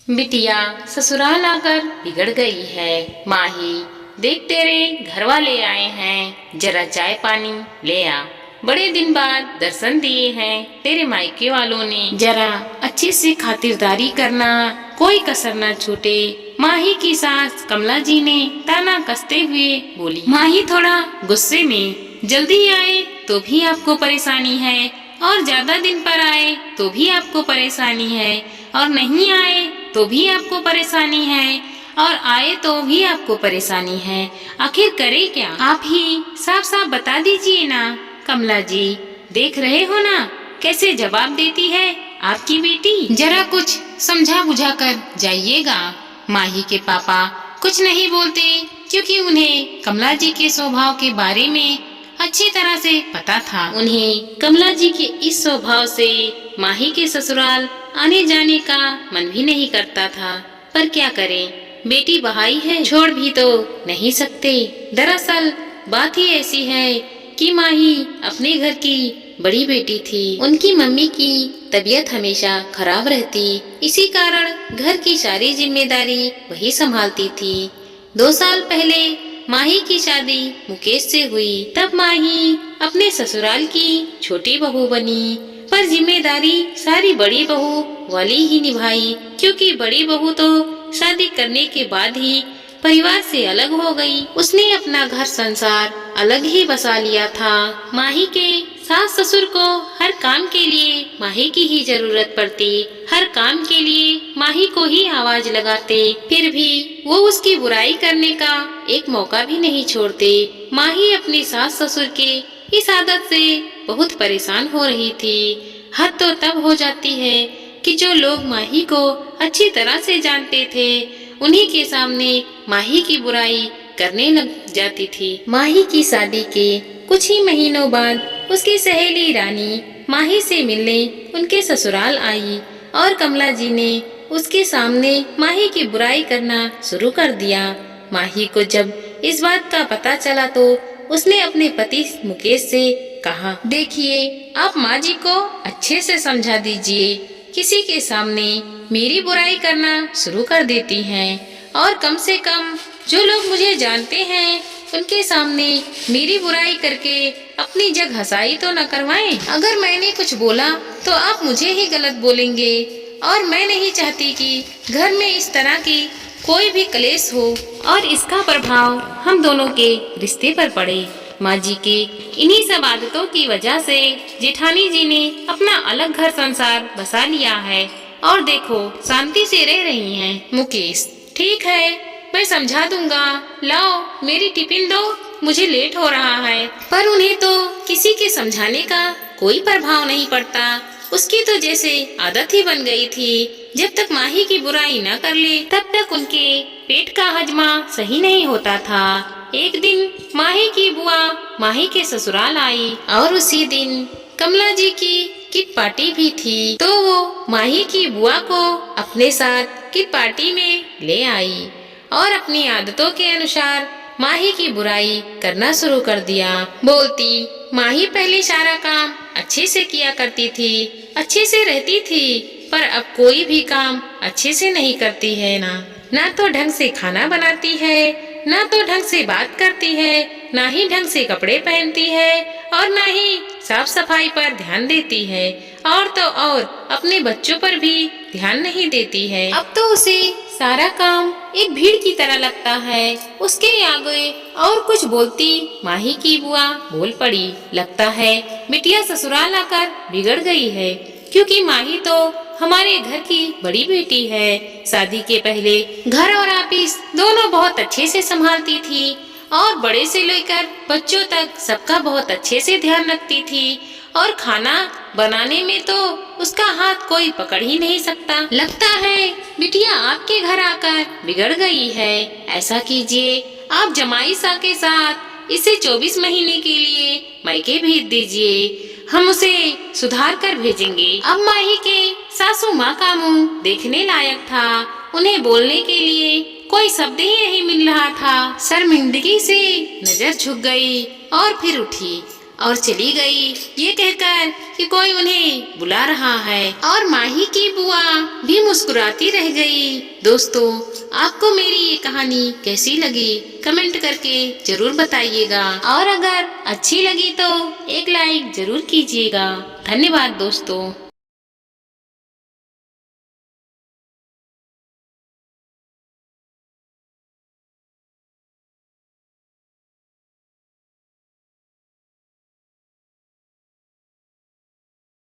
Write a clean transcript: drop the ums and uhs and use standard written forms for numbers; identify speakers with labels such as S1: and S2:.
S1: बिटिया ससुराल आकर बिगड़ गई है। माही, देख तेरे घर वाले आए हैं, जरा चाय पानी ले आ। बड़े दिन बाद दर्शन दिए हैं तेरे मायके वालों ने, जरा अच्छे से खातिरदारी करना, कोई कसर न छूटे। माही की सास कमला जी ने ताना कसते हुए बोली। माही थोड़ा गुस्से में, जल्दी आए तो भी आपको परेशानी है, और ज्यादा दिन पर आए तो भी आपको परेशानी है, और नहीं आए तो भी आपको परेशानी है, और आए तो भी आपको परेशानी है। आखिर करे क्या? आप ही साफ साफ बता दीजिए ना। कमला जी, देख रहे हो ना कैसे जवाब देती है आपकी बेटी। जरा कुछ समझा बुझा कर जाइएगा। माही के पापा कुछ नहीं बोलते, क्योंकि उन्हें कमला जी के स्वभाव के बारे में अच्छी तरह से पता था। उन्हें कमला जी के इस स्वभाव से माही के ससुराल आने जाने का मन भी नहीं करता था। पर क्या करें, बेटी बहाई है, छोड़ भी तो नहीं सकते। दरअसल बात ही ऐसी है कि माही अपने घर की बड़ी बेटी थी। उनकी मम्मी की तबीयत हमेशा खराब रहती, इसी कारण घर की सारी जिम्मेदारी वही संभालती थी। 2 साल पहले माही की शादी मुकेश से हुई, तब माही अपने ससुराल की छोटी बहू बनी। पर जिम्मेदारी सारी बड़ी बहू वाली ही निभाई, क्योंकि बड़ी बहू तो शादी करने के बाद ही परिवार से अलग हो गई। उसने अपना घर संसार अलग ही बसा लिया था। माही के सास ससुर को हर काम के लिए माही की ही जरूरत पड़ती, हर काम के लिए माही को ही आवाज लगाते, फिर भी वो उसकी बुराई करने का एक मौका भी नहीं छोड़ते। माही अपनी सास ससुर के इस आदत से बहुत परेशान हो रही थी। हद तो तब हो जाती है कि जो लोग माही को अच्छी तरह से जानते थे, उन्हीं के सामने माही की बुराई करने लग जाती थी। माही की शादी के कुछ ही महीनों बाद उसकी सहेली रानी माही से मिलने उनके ससुराल आई, और कमला जी ने उसके सामने माही की बुराई करना शुरू कर दिया। माही को जब इस बात का पता चला तो उसने अपने पति मुकेश से कहा, देखिए आप माँ जी को अच्छे से समझा दीजिए, किसी के सामने मेरी बुराई करना शुरू कर देती हैं, और कम से कम जो लोग मुझे जानते हैं उनके सामने मेरी बुराई करके अपनी जग हंसाई तो न करवाएं। अगर मैंने कुछ बोला तो आप मुझे ही गलत बोलेंगे, और मैं नहीं चाहती कि घर में इस तरह की कोई भी कलेश हो और इसका प्रभाव हम दोनों के रिश्ते पर पड़े। माँ जी के इन्हीं सब आदतों की वजह से जेठानी जी ने अपना अलग घर संसार बसा लिया है, और देखो शांति से रह रही हैं। मुकेश, ठीक है, मैं समझा दूंगा। लाओ मेरी टिफिन दो, मुझे लेट हो रहा है। पर उन्हें तो किसी के समझाने का कोई प्रभाव नहीं पड़ता। उसकी तो जैसे आदत ही बन गई थी, जब तक माही की बुराई न कर ले तब तक उनके पेट का हजमा सही नहीं होता था। एक दिन माही की बुआ माही के ससुराल आई, और उसी दिन कमला जी की किट पार्टी भी थी, तो वो माही की बुआ को अपने साथ किट पार्टी में ले आई, और अपनी आदतों के अनुसार माही की बुराई करना शुरू कर दिया। बोलती, माही पहले सारा काम अच्छे से किया करती थी, अच्छे से रहती थी, पर अब कोई भी काम अच्छे से नहीं करती है। ना तो ढंग से खाना बनाती है, ना तो ढंग से बात करती है, ना ही ढंग से कपड़े पहनती है, और ना ही साफ सफाई पर ध्यान देती है, और तो और अपने बच्चों पर भी ध्यान नहीं देती है। अब तो उसे सारा काम एक भीड़ की तरह लगता है। उसके आगे और कुछ बोलती माही की बुआ बोल पड़ी, लगता है बिटिया ससुराल आकर बिगड़ गई है, क्योंकि माही तो हमारे घर की बड़ी बेटी है। शादी के पहले घर और ऑफिस दोनों बहुत अच्छे से संभालती थी, और बड़े से लेकर बच्चों तक सबका बहुत अच्छे से ध्यान रखती थी, और खाना बनाने में तो उसका हाथ कोई पकड़ ही नहीं सकता। लगता है बिटिया आपके घर आकर बिगड़ गई है। ऐसा कीजिए, आप जमाई सा के साथ इसे 24 महीने के लिए मायके भेज दीजिए, हम उसे सुधार कर भेजेंगे। अब माही के सासू माँ का मुंह देखने लायक था, उन्हें बोलने के लिए कोई शब्द ही नहीं मिल रहा था। शर्मिंदगी से नजर झुक गई और फिर उठी। और चली गई ये कहकर कि कोई उन्हें बुला रहा है। और माही की बुआ भी मुस्कुराती रह गई। दोस्तों, आपको मेरी ये कहानी कैसी लगी कमेंट करके जरूर बताइएगा, और अगर अच्छी लगी तो एक लाइक जरूर कीजिएगा। धन्यवाद दोस्तों।